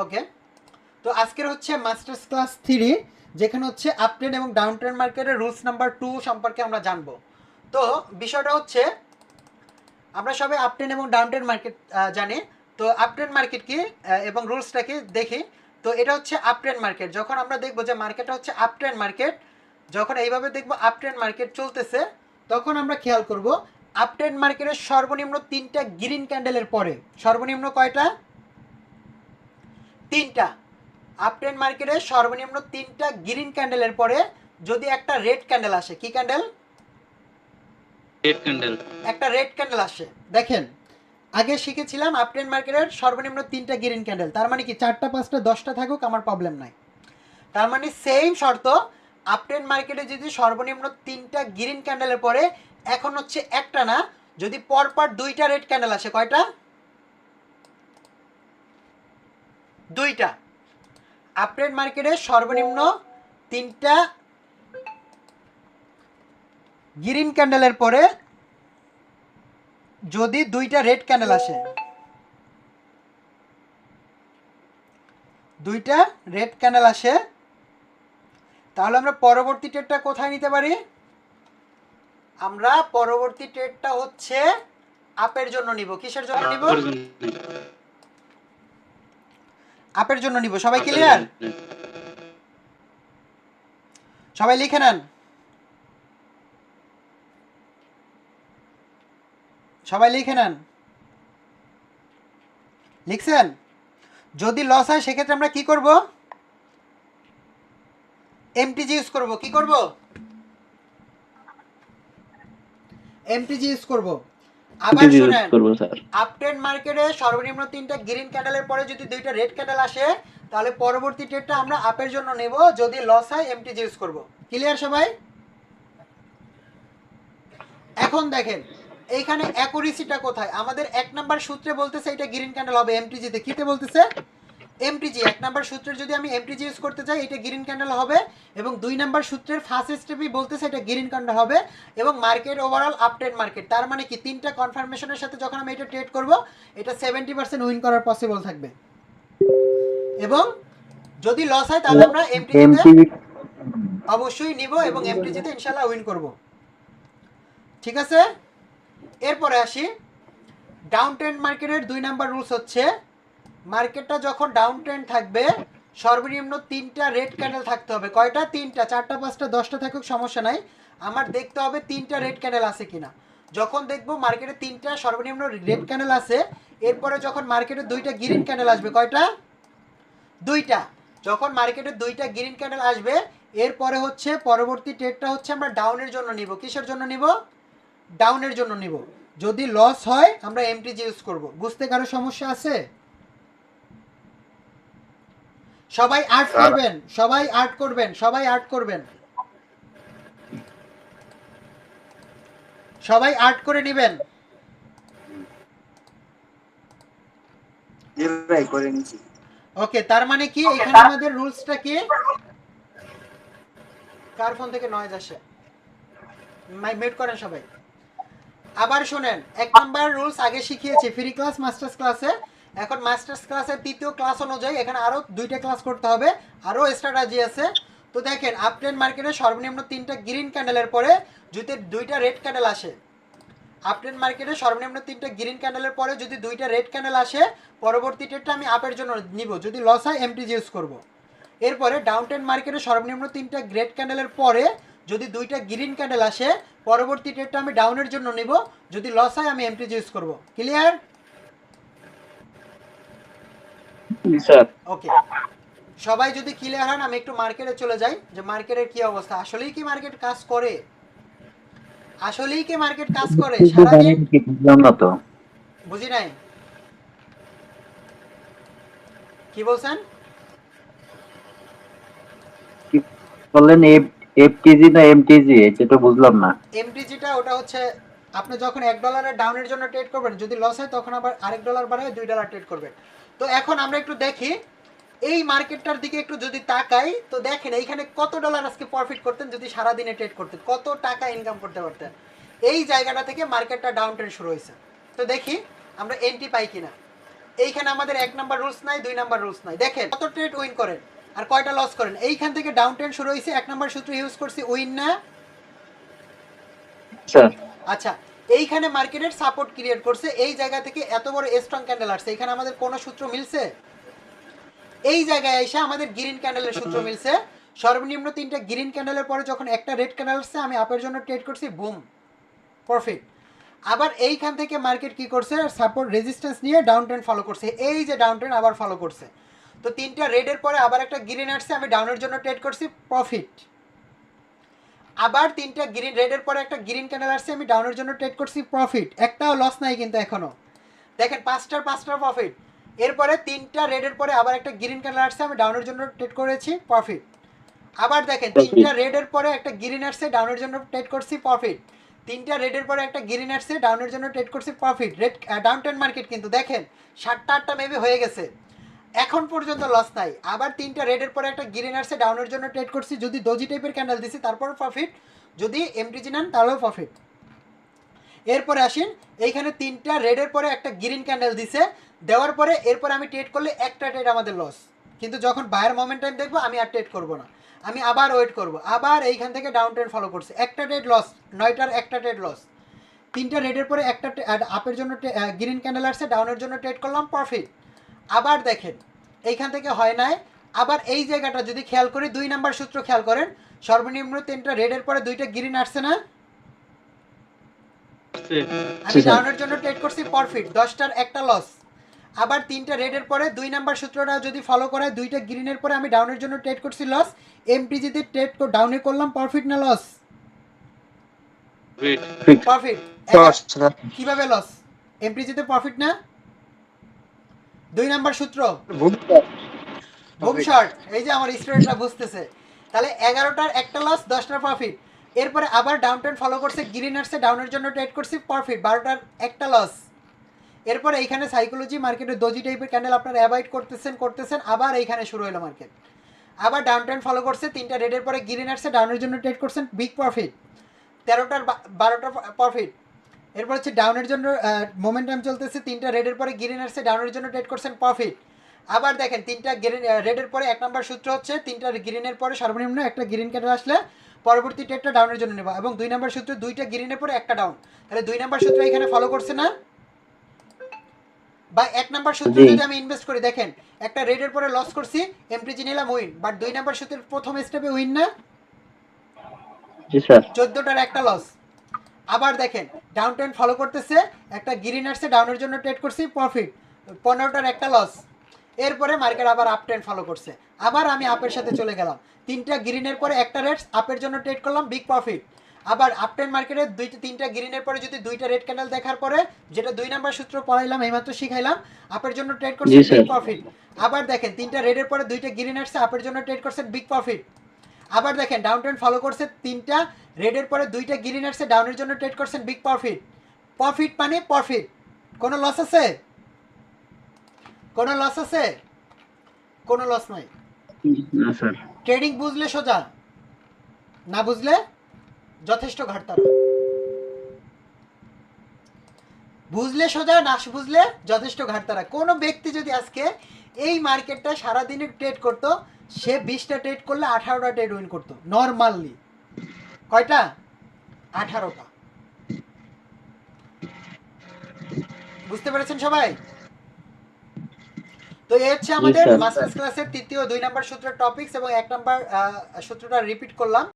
ওকে, তো আজকের হচ্ছে মাস্টার্স ক্লাস 3, যেখানে হচ্ছে আপ ট্রেন্ড এবং ডাউন ট্রেন্ড মার্কেটের রুলস নাম্বার 2 সম্পর্কে আমরা জানবো। তো বিষয়টা হচ্ছে আমরা সবাই আপ ট্রেন্ড এবং ডাউন ট্রেন্ড মার্কেট জানি। তো আপ ট্রেন্ড মার্কেট কি এবং রুলসটা কি দেখি। তো এটা হচ্ছে আপ ট্রেন্ড মার্কেট। যখন আমরা দেখবো যে মার্কেটটা হচ্ছে আপ ট্রেন্ড মার্কেট, যখন এইভাবে দেখবো আপ ট্রেন্ড মার্কেট চলতেছে, তখন আমরা খেয়াল করব আপ ট্রেন্ড মার্কেটের সর্বনিম্ন 3টা গ্রিন ক্যান্ডেলের পরে, সর্বনিম্ন কয়টা? 3টা। আপ ট্রেন্ড মার্কেটে সর্বনিম্ন 3টা গ্রিন ক্যান্ডেলের পরে যদি একটা রেড ক্যান্ডেল আসে, কি ক্যান্ডেল? Red candle. একটা রেড ক্যান্ডেল আসে। দেখেন আগে শিখেছিলাম আপ ট্রেন্ড মার্কেটের সর্বনিম্ন 3টা গ্রিন ক্যান্ডেল, তার মানে কি 4টা 5টা 10টা থাকুক আমার প্রবলেম নাই। তার মানে সেম শর্ত, আপ ট্রেন্ড মার্কেটে যদি সর্বনিম্ন 3টা গ্রিন ক্যান্ডেলের পরে, এখন হচ্ছে একটা না, যদি পরপর 2টা রেড ক্যান্ডেল আসে, কয়টা? 2টা। আপ ট্রেন্ড মার্কেটে সর্বনিম্ন 3টা গ্রিন ক্যান্ডেলের পরে যদি 2টা রেড ক্যান্ডেল আসে, 2টা রেড ক্যান্ডেল আসে, তাহলে আমরা পরবর্তী ট্রেডটা কোথায় নিতে পারি? আমরা পরবর্তী ট্রেডটা হচ্ছে আপের জন্য নিব। কিসের জন্য নিব? আপের জন্য নিব। সবাই ক্লিয়ার? সবাই লিখে নেন, সবাই লিখে নেন। লিখছেন? যদি লস হয় সেক্ষেত্রে আমরা কি করব? এমটিজি ইউজ করব। কি করব? এমটিজি ইউজ করব। আবার শুনেন, আপ ট্রেন্ড মার্কেটে সর্বনিম্ন 3টা গ্রিন ক্যান্ডেলের পরে যদি 2টা রেড ক্যান্ডেল আসে, তাহলে পরবর্তী ট্রেডটা আমরা আপের জন্য নেব। যদি লস হয় এমটিজি ইউজ করব। ক্লিয়ার সবাই? এখন দেখেন এইখানে অ্যাকুরেসিটা কোথায়? আমাদের 1 নাম্বার সূত্রে বলতেছে এটা গ্রিন ক্যান্ডেল হবে এমটিজিতে। কিতে বলতেছে? এমটিজি। 1 নাম্বার সূত্রের যদি আমি এমটিজি ইউজ করতে চাই, এটা গ্রিন ক্যান্ডেল হবে। এবং 2 নাম্বার সূত্রের ফার্স্ট স্টেপই বলতেছে এটা গ্রিন ক্যান্ডেল হবে। এবং market overall up trend market, তার মানে কি 3টা কনফার্মেশনের সাথে যখন আমি এটা ট্রেড করব, এটা 70% উইন করার পসিবল থাকবে। এবং যদি লস হয় তাহলে আমরা এমটিজিতে অবশ্যই নিব এবং এমটিজিতে ইনশাআল্লাহ উইন করব। ঠিক আছে? এরপরে আসি ডাউন ট্রেন্ড মার্কেটের 2 নাম্বার রুলস হচ্ছে, মার্কেটটা যখন ডাউন ট্রেন্ড থাকবে সর্বনিম্ন 3টা রেড ক্যান্ডেল থাকতে হবে। কয়টা? 3টা। 4টা 5টা 10টা থাকুক সমস্যা নাই, আমার দেখতে হবে 3টা রেড ক্যান্ডেল আছে কিনা। যখন দেখবো মার্কেটে 3টা সর্বনিম্ন রেড ক্যান্ডেল আছে, এরপরে যখন মার্কেটে 2টা গ্রিন ক্যান্ডেল আসবে, কয়টা? 2টা। যখন মার্কেটে 2টা গ্রিন ক্যান্ডেল আসবে, এরপরে হচ্ছে পরবর্তী ট্রেডটা হচ্ছে আমরা ডাউনের জন্য নিব। কিসের জন্য নিব? ডাউনের জন্য নিব। যদি লস হয় আমরা এমটিজি ইউজ করব। বুঝতে কারো সমস্যা আছে? সবাই আর্ট করবেন, সবাই আর্ট করবেন, সবাই আর্ট করবেন, সবাই আর্ট করে নেবেন। ওকে, তার মানে কি এখানে আমাদের রুলসটা কি? কার ফোন থেকে নয়েজ আসে? মিউট করেন সবাই। আবার শুনেন, 1 নাম্বার রুলস আগে শিখিয়েছি ফ্রি ক্লাস মাস্টার্স ক্লাসে। এখন মাস্টার্স ক্লাসের 3য় ক্লাস অনুযায়ী এখানে আরো 2টা ক্লাস করতে হবে, আরো স্ট্র্যাটেজি আছে। তো দেখেন আপ ট্রেন্ড মার্কেটে সর্বনিম্ন 3টা গ্রিন ক্যান্ডেলের পরে যদি 2টা রেড ক্যান্ডেল আসে, আপ ট্রেন্ড মার্কেটে সর্বনিম্ন 3টা গ্রিন ক্যান্ডেলের পরে যদি 2টা রেড ক্যান্ডেল আসে, পরবর্তী ট্রেডটা আমি আপের জন্য নিব। যদি লস হয় এমটিজি ইউজ করব। এরপরে ডাউন ট্রেন্ড মার্কেটে সর্বনিম্ন 3টা রেড ক্যান্ডেলের পরে যদি 2টা গ্রিন ক্যান্ডেল আসে, পরবর্তী ট্রেডটা আমি ডাউনের জন্য নিব। যদি লস হয় আমি এমটিজি ইউজ করব। ক্লিয়ার? স্যার ওকে, সবাই যদি ক্লিয়ার হন আমি একটু মার্কেটে চলে যাই, যে মার্কেটের কি অবস্থা। আসলেই কি মার্কেট কাজ করে? আসলেই কি মার্কেট কাজ করে সারাদিন? বুঝলাম না তো। বুঝি নাই, কি বলছেন? কি বললেন? এফটিজি না এমটিজি, এটা তো বুঝলাম না। এমটিজিটা ওটা হচ্ছে আপনি যখন $1 ডাউনের জন্য ট্রেড করবেন, যদি লস হয় তখন আবার $1 বাড়ায় $2 ট্রেড করবেন। তো এখন আমরা একটু দেখি এই মার্কেটটার দিকে একটু যদি তাকাই, তো দেখেন এইখানে কত ডলার আজকে প্রফিট করতেন যদি সারা দিনে ট্রেড করতেন, কত টাকা ইনকাম করতে পারতেন। এই জায়গাটা থেকে মার্কেটটা ডাউন ট্রেন্ড শুরু হয়েছে। তো দেখি আমরা এন্ট্রি পাই কিনা। এইখানে আমাদের 1 নাম্বার রুলস নাই, 2 নাম্বার রুলস নাই। দেখেন কত ট্রেড উইন করেন আর কয়টা লস করেন। এইখান থেকে ডাউন ট্রেন্ড শুরু হইছে, 1 নাম্বার সূত্র ইউজ করছি উইন না। স্যার আচ্ছা, এইখানে মার্কেটের সাপোর্ট ক্রিয়েট করছে, এই জায়গা থেকে এত বড় স্ট্রং ক্যান্ডেল আসছে, এখানে আমাদের কোন সূত্র মিলছে? এই জায়গায় এসে আমাদের গ্রিন ক্যান্ডেলের সূত্র মিলছে। সর্বনিম্ন 3টা গ্রিন ক্যান্ডেলের পরে যখন একটা রেড ক্যান্ডেল আসছে, আমি আপের জন্য ট্রেড করছি, বুম প্রফিট। আবার এইখান থেকে মার্কেট কি করছে, সাপোর্ট রেজিস্ট্যান্স নিয়ে ডাউন ট্রেন্ড ফলো করছে, এই যে ডাউন ট্রেন্ড আবার ফলো করছে। তো 3টা রেডের পরে আবার একটা গ্রিন আসছে, আমি ডাউনের জন্য ট্রেড করছি, প্রফিট। আবার 3টা গ্রিন রেডের পরে একটা গ্রিন ক্যান্ডেল আসছে, আমি ডাউনের জন্য ট্রেড করছি, প্রফিট। একটাও লস নাই কিন্তু এখনো। দেখেন 5টার প্রফিট। এরপরে 3টা রেডের পরে আবার একটা গ্রিন ক্যান্ডেল আসছে, আমি ডাউনের জন্য ট্রেড করেছি, প্রফিট। আবার দেখেন 3টা রেডের পরে একটা গ্রিন আসছে, ডাউনের জন্য ট্রেড করছি, প্রফিট। 3টা রেডের পরে একটা গ্রিন আসছে, ডাউনের জন্য ট্রেড করছি, profit. Red down trend market কিন্তু দেখেন 7টা 8টা মেবি হয়ে গেছে, এখন পর্যন্ত লস নাই। আবার 3টা রেডের পরে একটা গ্রিন আসছে, ডাউনের জন্য ট্রেড করছি, যদি ডোজি টাইপের ক্যান্ডেল দিছি তারপর প্রফিট, যদি এমটিজি নেন তাহলেও প্রফিট। এরপরে আসেন, এইখানে 3টা রেডের পরে একটা গ্রিন ক্যান্ডেল দিছে, দেওয়ার পরে এরপর আমি ট্রেড করলে একটা ট্রেড আমাদের লস। কিন্তু যখন বায়ার মোমেন্টাম দেখবো আমি আর ট্রেড করবো না, আমি আবার ওয়েট করব। আবার এইখান থেকে ডাউন ট্রেন্ড ফলো করছে, একটা ট্রেড লস, 9টার একটা ট্রেড লস। 3টা রেডের পরে একটা আপের জন্য গ্রিন ক্যান্ডেল আসছে, ডাউনের জন্য ট্রেড করলাম, প্রফিট। আবার দেখেন এইখান থেকে হয় নাই, আবার এই জায়গাটা যদি খেয়াল করি, 2 নাম্বার সূত্র খেয়াল করেন, সর্বনিম্ন 3টা রেডের পরে 2টা গ্রিন আসছে না, আমি ডাউনের জন্য ট্রেড করছি, প্রফিট। 10টার একটা লস। আবার 3টা রেডের পরে 2 নাম্বার সূত্রটা যদি ফলো করায়, 2টা গ্রিনের পরে আমি ডাউনের জন্য ট্রেড করছি, লস। এমটিজিতে ট্রেড ডাউনে করলাম, প্রফিট না লস? প্রফিট। কিভাবে লস? এমটিজিতে প্রফিট না? 2 নাম্বার সূত্র বুম শর্ট। এই যে আমার স্টুডেন্টরা বুঝতেছে। তাহলে 11টার একটা লস, 10টার প্রফিট। এরপরে আবার ডাউন ট্রেন্ড ফলো করছে, গ্রিন আসছে, ডাউনের জন্য ট্রেড করছি, প্রফিট। 12টার একটা লস। এরপরে এইখানে সাইকোলজি মার্কেটে ডোজি টাইপের ক্যান্ডেল আপনারা অ্যাভয়েড করতেছেন, আবার এইখানে শুরু হলো মার্কেট। আবার ডাউন ট্রেন্ড ফলো করছে, 3টা রেডের পরে গ্রিন আসছে, ডাউনের জন্য ট্রেড করছেন, বিগ প্রফিট। 13টার 12টার প্রফিট। এরপর হচ্ছে ডাউনের জন্য মোমেন্টাম চলতেছে, 3টা রেডের পরে গ্রিন আসছে, ডাউনের জন্য ট্রেড করছেন, প্রফিট। আবার দেখেন 3টা গ্রিন রেডের পরে 1 নাম্বার সূত্র হচ্ছে, 3টা গ্রিনের পরে সর্বনিম্ন একটা গ্রিন ক্যান্ডেল আসলে পরবর্তী ট্রেডটা ডাউনের জন্য নেবা, এবং 2 নাম্বার সূত্র 2টা গ্রিনের পরে একটা ডাউন। তাহলে 2 নাম্বার সূত্র এখানে ফলো করছে না? বা 1 নাম্বার সূত্রে যদি আমি ইনভেস্ট করি, দেখেন একটা রেডের পরে লস করছি, এমটিজি নিলাম, উইন। বাট 2 নাম্বার সূত্রের প্রথম স্টেপে উইন না? জি স্যার। 14টার একটা লস। আবার দেখেন ডাউন ট্রেন্ড ফলো করতেছে, একটা গ্রিন আসছে, ডাউনের জন্য ট্রেড করছি, প্রফিট। 15টার একটা লস। এরপরে মার্কেট আবার আপ ট্রেন্ড ফলো করছে, আবার আমি আপের সাথে চলে গেলাম, 3টা গ্রিনের পরে একটা রেড, আপের জন্য ট্রেড করলাম, বিগ প্রফিট। আবার আপ ট্রেন্ড মার্কেটে 3টা গ্রিনের পরে যদি 2টা রেড ক্যান্ডেল দেখার পরে, যেটা 2 নাম্বার সূত্র পড়াইলাম, এইমাত্র শিখাইলাম, আপের জন্য ট্রেড করছে, বিগ প্রফিট। আবার দেখেন 3টা রেডের পরে 2টা গ্রিন আসছে, আপের জন্য ট্রেড করছেন, বিগ প্রফিট। আবার দেখেন ডাউন ট্রেন্ড ফলো করছে, 3টা রেডের পরে 2টা গ্রিন আসছে, ডাউনের জন্য ট্রেড করছেন, বিগ প্রফিট। প্রফিট মানে প্রফিট। কোনো লস আছে? কোনো লস আছে? কোনো লস নাই। না স্যার। ট্রেডিং বুঝলে সোজা, না বুঝলে যথেষ্ট ঘাটতারা। বুঝলে সোজা, না বুঝলে যথেষ্ট ঘাটতারা। কোনো ব্যক্তি যদি আজকে এই মার্কেটটা সারাদিনে ট্রেড করতো, সে 20টা ট্রেড করলে 18টা ট্রেড উইন করতো নর্মালি। কয়টা? 18টা। বুঝতে পেরেছেন সবাই? তো এই হচ্ছে আমাদের মাস্টার্স ক্লাসের 3য় 2 নাম্বার সূত্রের টপিকস, এবং 1 নাম্বার সূত্রটা রিপিট করলাম।